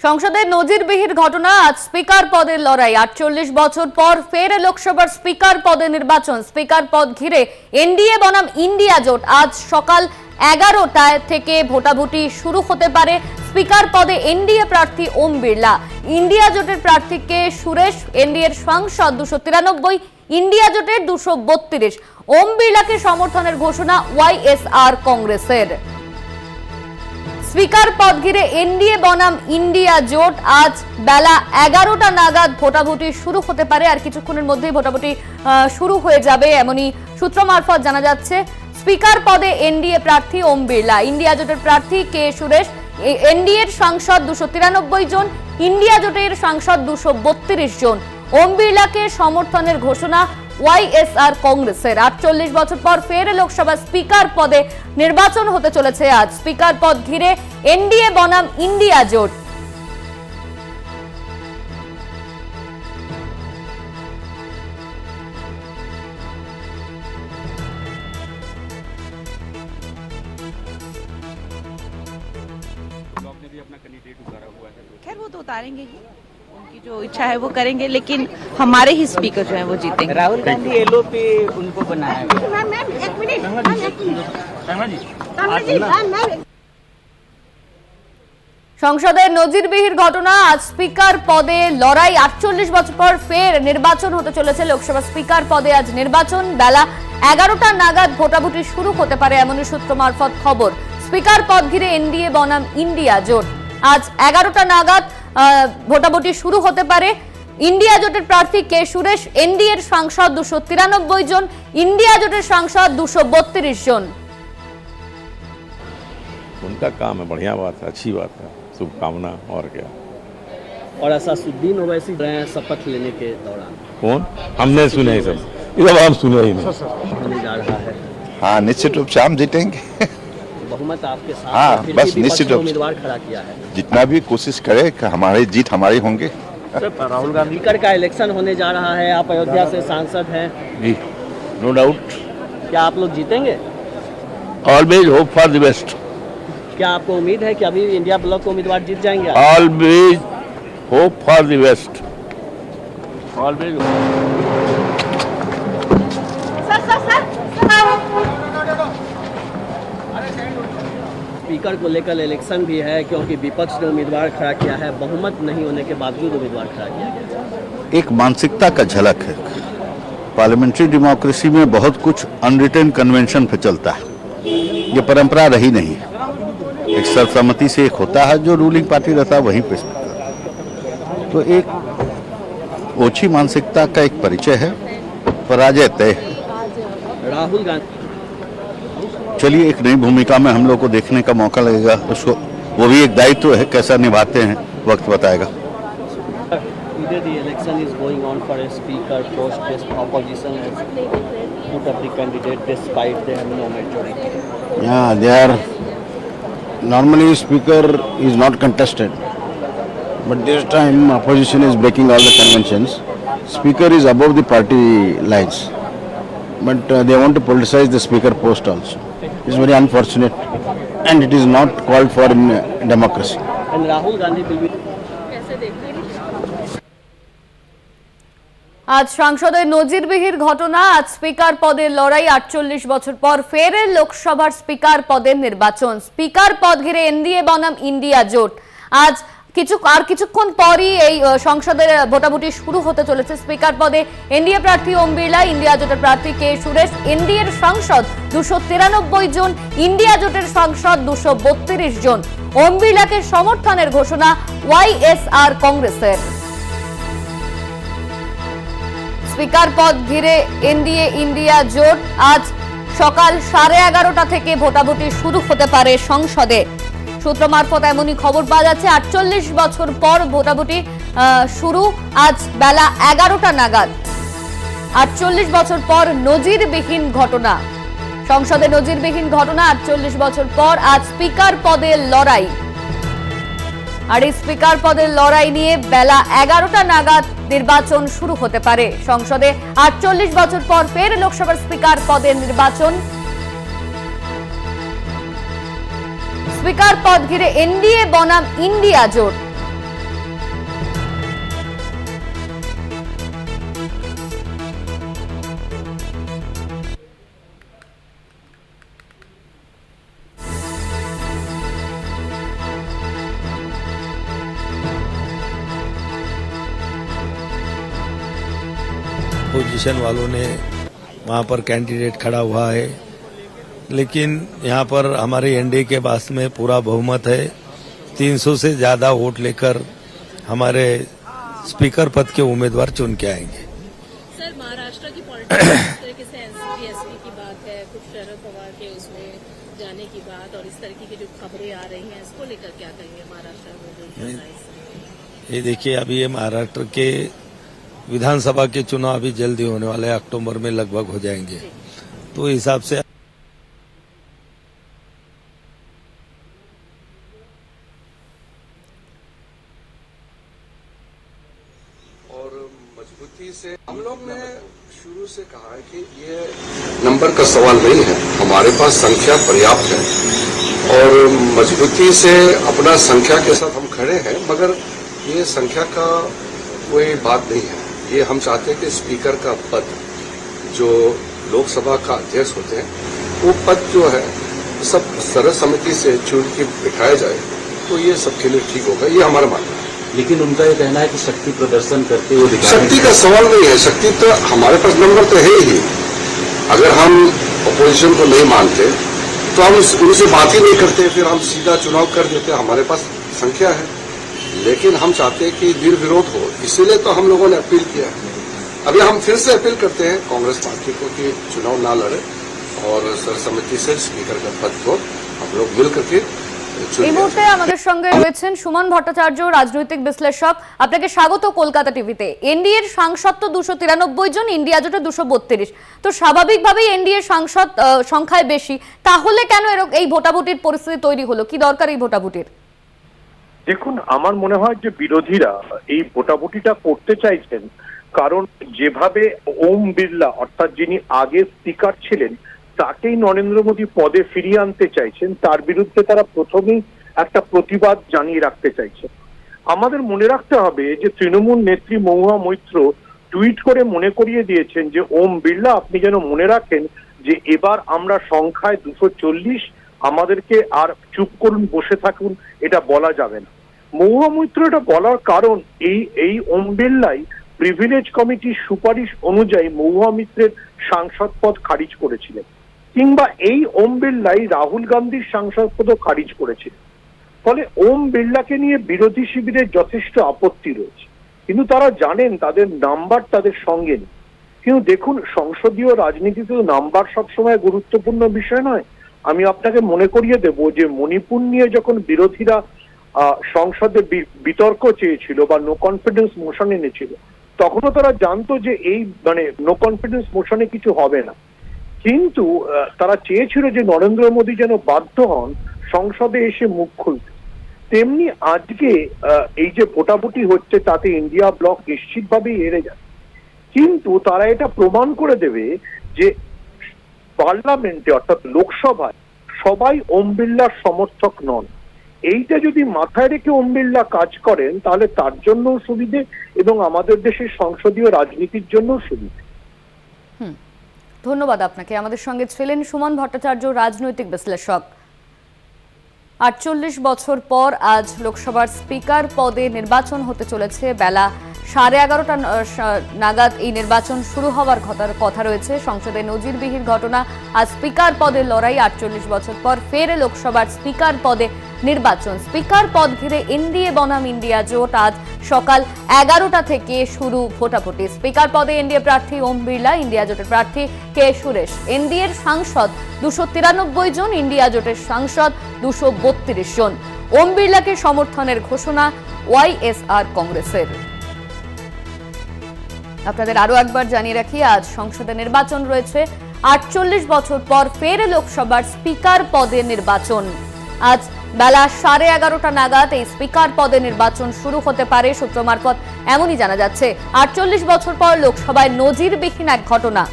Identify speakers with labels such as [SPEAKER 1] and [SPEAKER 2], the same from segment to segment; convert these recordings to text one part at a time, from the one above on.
[SPEAKER 1] সংসদের নজিরবিহীন ঘটনা, আজ স্পিকার পদের লড়াই। ৪৮ বছর পর ফের লোকসভার স্পিকার পদে নির্বাচন। স্পিকার পদ ঘিরে এনডিএ বনাম ইন্ডিয়া জোট। আজ সকাল 11টায় থেকে ভোটাভুটি শুরু হতে পারে। স্পিকার পদে এনডিএ প্রার্থী ওম বিড়লা, ইন্ডিয়া জোটের প্রার্থী কে সুরেশ। এনডিএর সাংসদ 293, ইন্ডিয়া জোটের 232। ওম বিড়লাকে সমর্থনের ঘোষণা ওয়াইএসআর কংগ্রেসের। স্পিকার পদ ঘিরে এনডিএ বনাম ইন্ডিয়া জোট। আজ বেলা 11টা নাগাদ ভোটাভুটি শুরু হতে পারে। আর কিছুক্ষণের মধ্যেই ভোটাভুটি শুরু হয়ে যাবে, এমনই সূত্র মারফত জানা যাচ্ছে। স্পিকার পদে এনডিএ প্রার্থী ওম বিড়লা, ইন্ডিয়া জোটের প্রার্থী কে সুরেশ। এনডিএর সাংসদ 293 জন, ইন্ডিয়া জোটের সাংসদ 232 জন। ওম বিড়লাকে সমর্থনের ঘোষণা ওয়াইএসআর কংগ্রেসের। ৪৮ বছর পর ফের লোকসভা স্পিকার পদে নির্বাচন হতে চলেছে আজ। স্পিকার পদ ঘিরে এনডিএ বনাম ইন্ডিয়া জোট।
[SPEAKER 2] खैर वो तो उतारेंगे ही, उनकी जो इच्छा है वो करेंगे, लेकिन हमारे ही स्पीकर जो है वो जीतेंगे।
[SPEAKER 3] राहुल गांधी एलो पे उनको बनाया गया।
[SPEAKER 1] সংসদের নজিরবিহীন ঘটনা, আজ স্পিকার পদে লড়াই। ৪৮ বছর পর ফের নির্বাচন হতে চলেছে। লোকসভা স্পিকার পদে আজ নির্বাচন। বেলা 11টা নাগাদ ভোটাভুটি শুরু হতে পারে, এমনই সূত্র মারফত খবর। স্পিকার পদ ঘিরে এনডিএ বনাম ইন্ডিয়া জোট। আজ 11টা নাগাদ ভোটাভুটি শুরু হতে পারে। ইন্ডিয়া জোটের প্রার্থী কে সুরেশ, এনডিএর সাংসদ 293 জন, ইন্ডিয়া জোটের সাংসদ 232 জন।
[SPEAKER 4] उनका काम है, बढ़िया बात है, अच्छी बात है, शुभकामना। और क्या।
[SPEAKER 3] और असासुद्दीन ओवैसी रहे हैं शपथ लेने के दौरान।
[SPEAKER 4] कौन? हमने सुने ही सब, ये सब हम सुने ही नहीं।
[SPEAKER 3] होने जा रहा है।
[SPEAKER 5] हाँ, निश्चित रूप से हम जीतेंगे।
[SPEAKER 3] बहुमत आपके साथ
[SPEAKER 5] हाँ,
[SPEAKER 3] है, फिर
[SPEAKER 5] बस
[SPEAKER 3] भी
[SPEAKER 5] निश्चित
[SPEAKER 3] विपक्ष ने
[SPEAKER 5] रूप से।
[SPEAKER 3] उम्मीदवार खड़ा किया है।
[SPEAKER 5] जितना भी कोशिश करे कि हमारी जीत हमारी होंगे।
[SPEAKER 3] राहुल गांधी स्पीकर का इलेक्शन होने जा रहा है, आप अयोध्या से सांसद हैं,
[SPEAKER 4] जी, नो डाउट,
[SPEAKER 3] क्या आप लोग जीतेंगे?
[SPEAKER 4] Always hope for the best,
[SPEAKER 3] क्या आपको उम्मीद है कि अभी इंडिया ब्लॉक के उम्मीदवार जीत जाएंगे?
[SPEAKER 4] Always hope for the best, always.
[SPEAKER 3] Speaker को लेकर इलेक्शन भी है, क्योंकि विपक्ष ने उम्मीदवार खड़ा किया है, बहुमत नहीं होने के बावजूद उम्मीदवार खड़ा किया गया।
[SPEAKER 6] एक मानसिकता का झलक है। पार्लियामेंट्री डेमोक्रेसी में बहुत कुछ अनरिटन कन्वेंशन पे चलता है, ये परंपरा रही नहीं। एक सर्वसम्मति से एक होता है, जो रूलिंग पार्टी रहता है वहीं पे स्पीकर। तो एक ओछी मानसिकता का एक परिचय है, पराजय तय है।
[SPEAKER 3] राहुल गांधी
[SPEAKER 6] चलिए, एक नई भूमिका में हम लोग को देखने का मौका लगेगा, उसको वो भी एक दायित्व है, कैसा निभाते हैं वक्त बताएगा।
[SPEAKER 3] Today the election is going on for a speaker post. This opposition has put up the candidate despite they have no majority.
[SPEAKER 6] Yeah, they are normally speaker is not contested, but this time opposition is breaking all the conventions. Speaker is above the party lines, but they want to politicize the speaker post also. It's very unfortunate, and it is not called for in democracy.
[SPEAKER 3] And Rahul Gandhi will be.
[SPEAKER 1] আজ সংসদের নজিরবিহীন ঘটনা, আজ speaker পদের লড়াই। ৪৮ বছর পর ফের লোকসভার স্পিকার পদের নির্বাচন। স্পিকার পদ ঘিরে এনডিএ বনাম ইন্ডিয়া জোট। আজ কিছুক্ষণ পরই এই সংসদের ভোটাভুটি শুরু হতে চলেছে। স্পিকার পদে এনডিএ প্রার্থী ওম বিড়লা, ইন্ডিয়া জোটের প্রার্থী কে সুরেশ। এনডিএর সাংসদ 293 জন, ইন্ডিয়া জোটের সাংসদ 232 জন। ওম বিড়লাকে সমর্থনের ঘোষণা ওয়াইএসআর কংগ্রেসের। স্পিকার পদ ঘিরে এনডিএ ইন্ডিয়া জোট। আজ সকাল 11:30টা থেকে ভোটাভুটি শুরু হতে পারে সংসদে। সূত্র মারফত এমনই খবর পাওয়া যাচ্ছে। ৪৮ বছর পর ভোটাভুটি শুরু আজ বেলা 11টা নাগাদ। ৪৮ বছর পর নজিরবিহীন ঘটনা, সংসদে নজিরবিহীন ঘটনা। ৪৮ বছর পর আজ স্পিকার পদের লড়াই। আর এই স্পিকার পদের লড়াই নিয়ে বেলা 11টা নাগাদ নির্বাচন শুরু হতে পারে সংসদে। ৪৮ বছর পর ফের লোকসভার স্পিকার পদের নির্বাচন। স্পিকার পদ ঘিরে এনডিএ বনাম ইন্ডিয়া জোট।
[SPEAKER 7] अपोजिशन वालों ने वहाँ पर कैंडिडेट खड़ा हुआ है, लेकिन यहाँ पर हमारे एनडीए के पास में पूरा बहुमत है। 300 से ज़्यादा वोट लेकर हमारे स्पीकर पद के उम्मीदवार चुन के आएंगे।
[SPEAKER 8] सर, महाराष्ट्र की पॉलिटिक्स इस तरीके से एनसीपी एसपी की बात है, कुछ शरद पवार के उसमें जाने की बात और इस तरीके की जो खबरें आ रही हैं, इसको लेकर क्या कहेंगे महाराष्ट्र में?
[SPEAKER 7] ये देखिए, अभी ये महाराष्ट्र के विधानसभा के चुनाव अभी जल्दी होने वाले हैं, अक्टूबर में लगभग हो जाएंगे, तो हिसाब से
[SPEAKER 9] मजबूती से हम लोग ने शुरू से कहा है कि ये नंबर का सवाल नहीं है, हमारे पास संख्या पर्याप्त है और मजबूती से अपना संख्या के साथ हम खड़े हैं, मगर ये संख्या का कोई बात नहीं है। ये हम चाहते हैं कि स्पीकर का पद जो लोकसभा का अध्यक्ष होते हैं, वो पद जो है सब सर्वसम्मति से चुन के बिठाया जाए, तो ये सबके लिए ठीक होगा, ये हमारा मानना है।
[SPEAKER 3] लेकिन उनका ये कहना है कि शक्ति प्रदर्शन करते हुए
[SPEAKER 9] शक्ति का सवाल नहीं है, शक्ति तो हमारे पास नंबर तो है ही। अगर हम अपोजिशन को नहीं मानते तो हम उनसे बात ही नहीं करते, फिर हम सीधा चुनाव कर देते। हमारे पास संख्या है, लेकिन हम चाहते हैं कि निर्विरोध हो, इसीलिए तो हम लोगों ने अपील किया है। अभी हम फिर से अपील करते हैं कांग्रेस पार्टी को कि चुनाव ना लड़े और सर्वसम्मति से स्पीकर का पद को हम लोग मिल करके।
[SPEAKER 1] এই মুহূর্তে আমাদের সঙ্গে রয়েছেন সুমন ভট্টাচার্য, রাজনৈতিক বিশ্লেষক। আপনাকে স্বাগত কলকাতা টিভিতে। এনডিএর সাংসদ তো 293 জন, ইন্ডিয়া জোটে 232। তো স্বাভাবিকভাবেই এনডিএর সাংসদ সংখ্যায় বেশি, তাহলে কেন এই ভোটাভুটির পরিস্থিতি তৈরি হলো? কি দরকার এই ভোটাভুটির?
[SPEAKER 10] দেখুন, আমার মনে হয় যে বিরোধীরা এই ভোটাভুটিটা করতে চাইছেন কারণ যেভাবে ওম বিড়লা অর্থাৎ যিনি আগে স্পিকার ছিলেন তাকেই নরেন্দ্র মোদী পদে ফিরিয়ে আনতে চাইছেন, তার বিরুদ্ধে তারা প্রথমেই একটা প্রতিবাদ জানিয়ে রাখতে চাইছেন। আমাদের মনে রাখতে হবে যে তৃণমূল নেত্রী মহুয়া মৈত্র টুইট করে মনে করিয়ে দিয়েছেন যে ওম বিড়লা, আপনি যেন মনে রাখেন যে এবার আমরা সংখ্যায় 240, আমাদেরকে আর চুপ করুন, বসে থাকুন, এটা বলা যাবে না। মহুয়া মৈত্র এটা বলার কারণ এই ওম বিড়লাই প্রিভিলেজ কমিটির সুপারিশ অনুযায়ী মহুয়া মৈত্রের সাংসদ পদ খারিজ করেছিলেন, কিংবা এই ওম বিড়লাই রাহুল গান্ধীর সাংসদ পদও খারিজ করেছিলেন। ফলে ওম বিড়লাকে নিয়ে বিরোধী শিবিরের যথেষ্ট আপত্তি রয়েছে, কিন্তু তারা জানেন তাদের নাম্বার তাদের সঙ্গে নেই। কিন্তু দেখুন, সংসদীয় রাজনীতিতে নাম্বার সবসময় গুরুত্বপূর্ণ বিষয় নয়। আমি আপনাকে মনে করিয়ে দেব যে মণিপুর নিয়ে যখন বিরোধীরা সংসদে বিতর্ক চেয়েছিল বা নো কনফিডেন্স মোশন এনেছিল, তখনও তারা জানতো যে এই নো কনফিডেন্স মোশনে কিছু হবে না, কিন্তু তারা চেয়েছিল যে নরেন্দ্র মোদী যেন বাধ্য হন সংসদে এসে মুখ খুলতে। তেমনি আজকে এই যে ভোটাভুটি হচ্ছে তাতে ইন্ডিয়া ব্লক নিশ্চিতভাবেই হেরে যায়, কিন্তু তারা এটা প্রমাণ করে দেবে যে পার্লামেন্টে অর্থাৎ লোকসভায় সবাই ওম বিড়লার সমর্থক নন। এইটা যদি মাথায় রেখে ওম বিড়লা কাজ করেন তাহলে তার জন্য সুবিধে এবং আমাদের দেশের সংসদীয় রাজনীতির জন্য সুবিধে।
[SPEAKER 1] ধন্যবাদ আপনাকে। আমাদের সঙ্গে ছিলেন সুমন ভট্টাচার্য, রাজনৈতিক বিশ্লেষক। 48 বছর পর আজ লোকসভার স্পিকার পদে নির্বাচন হতে চলেছে। বেলা 11:30 নাগাদ এই নির্বাচন শুরু হওয়ার কথা রয়েছে। সংসদে নজিরবিহীন ঘটনা, আজ স্পিকার পদের লড়াই। 48 বছর পর ফের লোকসভার স্পিকার পদে নির্বাচন। স্পিকার পদ ঘিরে এনডিএ বনাম ইন্ডিয়া জোট। আজ সকাল 11টা থেকে শুরু ভোটাভুটি। স্পিকার পদে এনডিএ প্রার্থী ওম বিড়লা, ইন্ডিয়া জোটের প্রার্থী কে সুরেশ। এনডিএর সাংসদ 293 জন, ইন্ডিয়া জোটের সাংসদ 232 জন। ওম বিড়লাকে সমর্থনের ঘোষণা ওয়াইএসআর কংগ্রেসের। আপনাদের আরো একবার জানিয়ে রাখি, আজ সংসদে নির্বাচন রয়েছে। 48 বছর পর ফের লোকসভার স্পিকার পদে নির্বাচন। আজ বেলা 11:30 নাগাদ এই স্পিকার পদে নির্বাচন শুরু হতে পারে, সূত্র মারফত এমনই জানা যাচ্ছে। 48 বছর পর লোকসভায় নজিরবিহীন এক ঘটনা।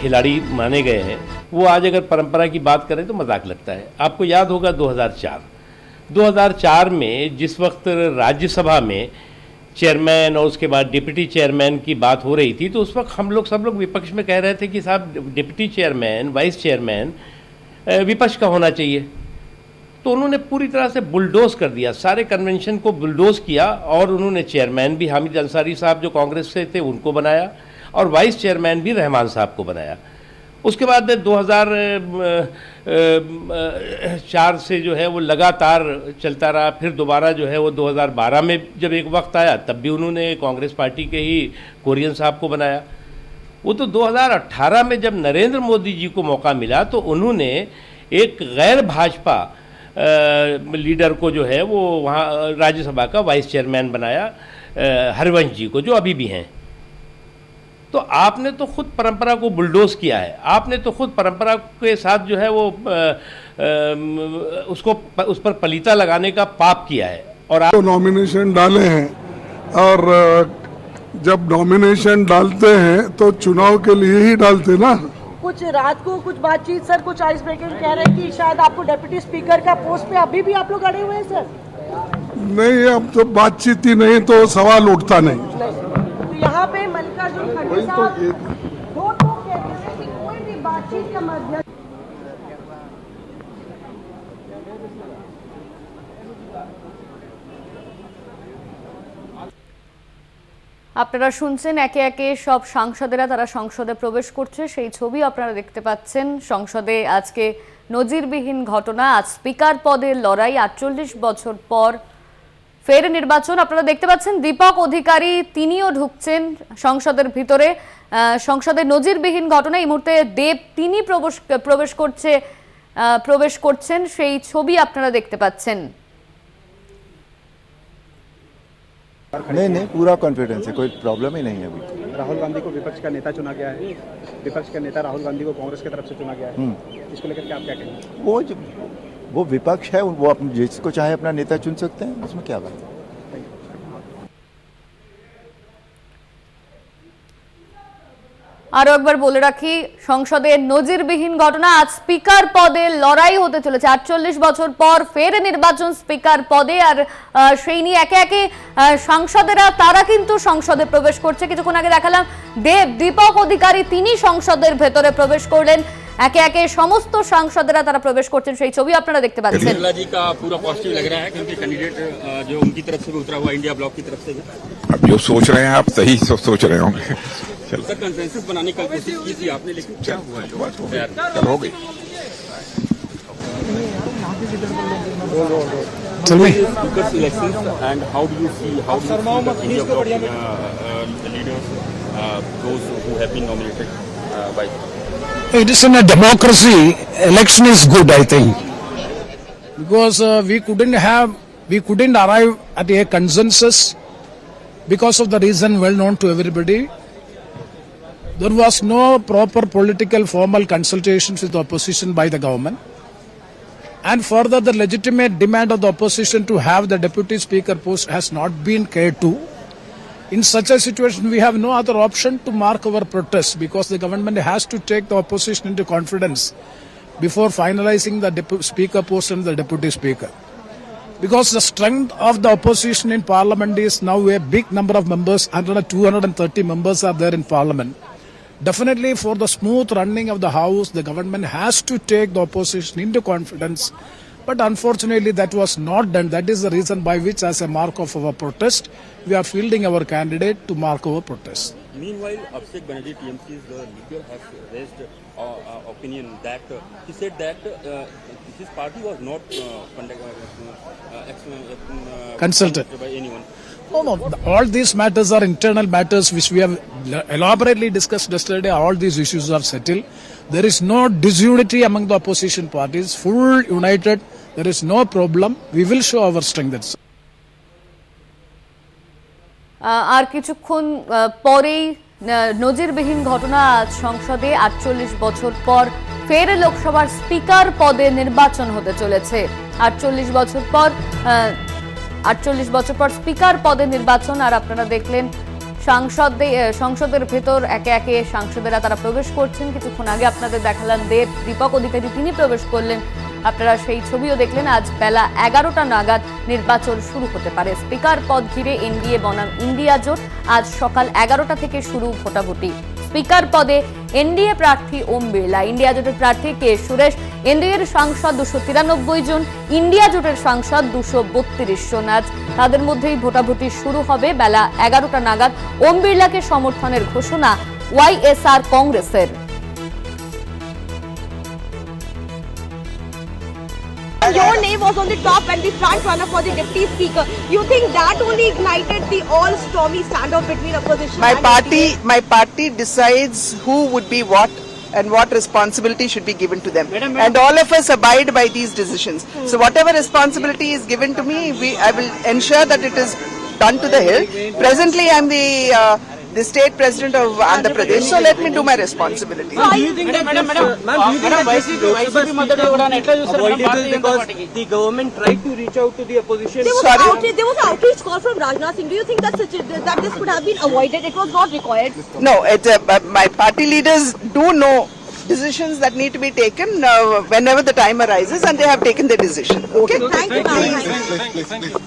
[SPEAKER 11] खिलाड़ी माने गए हैं, वो आज अगर परंपरा की बात करें तो मजाक लगता है। आपको याद होगा 2004 में जिस वक्त राज्यसभा में चेयरमैन और उसके बाद डिप्टी चेयरमैन की बात हो रही थी, तो उस वक्त हम लोग सब लोग विपक्ष में कह रहे थे कि साहब डिप्टी चेयरमैन, वाइस चेयरमैन विपक्ष का होना चाहिए। तो उन्होंने पूरी तरह से बुलडोज कर दिया, सारे कन्वेंशन को बुलडोज किया, और उन्होंने चेयरमैन भी हामिद अंसारी साहब जो कांग्रेस से थे उनको बनाया, और वाइस चेयरमैन भी रहमान साहब को बनाया। उसके बाद 2004 से जो है वो लगातार चलता रहा। फिर दोबारा जो है वो 2012 में जब एक वक्त आया, तब भी उन्होंने कांग्रेस पार्टी के ही कुरियन साहब को बनाया। वो तो 2018 में जब नरेंद्र मोदी जी को मौका मिला, तो उन्होंने एक गैर भाजपा लीडर को जो है वो वहाँ राज्यसभा का वाइस चेयरमैन बनाया, हरिवंश जी को, जो अभी भी हैं। तो आपने तो खुद परंपरा को बुलडोज किया है, आपने तो खुद परंपरा के साथ जो है वो उस पर पलीता लगाने का पाप किया है। और आप
[SPEAKER 12] नॉमिनेशन डाले हैं, और जब नॉमिनेशन डालते हैं तो चुनाव के लिए ही डालते ना।
[SPEAKER 13] कुछ रात को कुछ बातचीत सर, कुछ आइस ब्रेकिंग कह रहे हैं कि शायद आपको डिप्टी स्पीकर का पोस्ट पे अभी भी आप लोग अड़े हुए हैं सर।
[SPEAKER 12] नहीं, अब तो बातचीत ही नहीं तो सवाल उठता नहीं।
[SPEAKER 13] तो यहाँ पे मल्लिकार्जुन खड़गे साहब दो कहते हैं कि कोई भी बातचीत का माध्यम।
[SPEAKER 1] আপনারা শুনছেন একে একে সব সাংসদেরা তারা সংসদে প্রবেশ করছে, সেই ছবি আপনারা দেখতে পাচ্ছেন। সংসদে আজকে নজিরবিহীন ঘটনা, আজ স্পিকার পদের লড়াই, 48 বছর পর ফের নির্বাচন। আপনারা দেখতে পাচ্ছেন দীপক অধিকারী, তিনিও ঢুকছেন সংসদের ভিতরে। সংসদের নজিরবিহীন ঘটনা, এই মুহূর্তে দেব তিনি প্রবেশ করছেন, সেই ছবি আপনারা দেখতে পাচ্ছেন।
[SPEAKER 14] नहीं, पूरा कॉन्फिडेंस है, कोई प्रॉब्लम ही नहीं है अभी।
[SPEAKER 15] राहुल गांधी को विपक्ष का नेता चुना गया है, विपक्ष का नेता राहुल गांधी को कांग्रेस की तरफ से चुना गया है, इसको लेकर के आप क्या कहेंगे?
[SPEAKER 14] वो विपक्ष है, वो अपने जिसको चाहे अपना नेता चुन सकते हैं, उसमें क्या बात है।
[SPEAKER 1] আরো একবার বলে রাখি, সংসদে নজিরবিহীন ঘটনা, আজ স্পিকার পদে লড়াই হতে চলেছে। 48 বছর পর ফের নির্বাচন স্পিকার পদে, আর সেই নিয়ে একে একে সাংসদেরা তারা কিন্তু সংসদে প্রবেশ করছে। কিছুক্ষণ আগে দেখালাম দীপক অধিকারী তিনি সংসদের ভেতরে প্রবেশ করলেন, একে একে সমস্ত সাংসদেরা তারা প্রবেশ করছেন, সেই ছবি আপনারা দেখতে পাচ্ছেন।
[SPEAKER 16] बिरला जी का पूरा पॉजिटिव लग रहा है क्योंकि कैंडिडेट जो उनकी तरफ से भी उतरा हुआ इंडिया ब्लॉक की तरफ से भी।
[SPEAKER 5] अब जो सोच रहे हैं आप सही सोच रहे होंगे।
[SPEAKER 16] सर कंसेंसस बनाने की कोशिश की थी आपने, लेकिन क्या हुआ है?
[SPEAKER 5] चल हो गई।
[SPEAKER 16] Speakers elections and how do you see the India block leaders, those who have been nominated by?
[SPEAKER 17] It is in a democracy, election is good, I think, because we couldn't arrive at a consensus because of the reason well known to everybody. There was no proper political formal consultations with the opposition by the government, and further the legitimate demand of the opposition to have the deputy speaker post has not been cared to. In such a situation, we have no other option to mark our protest, because the government has to take the opposition into confidence before finalizing the speaker post and the deputy speaker. Because the strength of the opposition in parliament is now a big number of members, 230 members are there in parliament. Definitely for the smooth running of the house, the government has to take the opposition into confidence. But unfortunately, that was not done. That is the reason by which, as a mark of our protest, we are fielding our candidate to mark our protest.
[SPEAKER 16] Meanwhile, Abhishek Banerjee, TMC's leader, has raised opinion that he said that his party was not
[SPEAKER 17] consulted
[SPEAKER 16] by anyone.
[SPEAKER 17] No. All these matters are internal matters which we have elaborately discussed yesterday. All these issues are settled. There is no disunity among the opposition parties. Full united. There is no problem. We will show our strength.
[SPEAKER 1] আর কিছুক্ষণ পরেই নজিরবিহীন ঘটনা, আজ সংসদে 48 বছর পর ফের লোকসভার স্পিকার পদে নির্বাচন হতে চলেছে। 48 বছর পর স্পিকার পদে নির্বাচন। আর আপনারা দেখলেন সংসদের ভেতর একে একে সাংসদেরা তারা প্রবেশ করছেন। কিছুক্ষণ আগে আপনাদের দেখালাম দীপক অধিকারী তিনি প্রবেশ করলেন আপনারা সেই ছবিও দেখলেন। আজ বেলা 11টা নাগাদ নির্বাচন শুরু হতে পারে। স্পিকার পদ ঘিরে এনডিএ বনাম ইন্ডিয়া জোট। আজ সকাল 11টা থেকে শুরু ভোটাভুটি। স্পিকার পদে এনডিএ প্রার্থী ওম বিড়লা, ইন্ডিয়া জোটের প্রার্থী কে সুরেশ। এনডিএর সাংসদ 293 জন, ইন্ডিয়া জোটের সাংসদ 232 জন। আজ তাদের মধ্যেই ভোটাভুটি শুরু হবে বেলা 11টা নাগাদ। ওম বিড়লাকে সমর্থনের ঘোষণা ওয়াইএসআর কংগ্রেসের।
[SPEAKER 13] Your name was on the top and the front runner for the deputy speaker. You think that only ignited the all stormy standoff between opposition and
[SPEAKER 18] My party decides who would be what and what responsibility should be given to them. And all of us abide by these decisions. So whatever responsibility is given to me, I will ensure that it is done to the hill. Presently, I'm the state president of Andhra Pradesh, so let me do my responsibility.
[SPEAKER 15] Do you think that because the government tried to reach out to the opposition?
[SPEAKER 13] there was an outreach call from Rajnath Singh. Do you think that this could have been avoided? It was not required.
[SPEAKER 18] No, my party leaders do know decisions that need to be taken whenever the time arises, and they have taken their decision. Okay?
[SPEAKER 13] Thank you.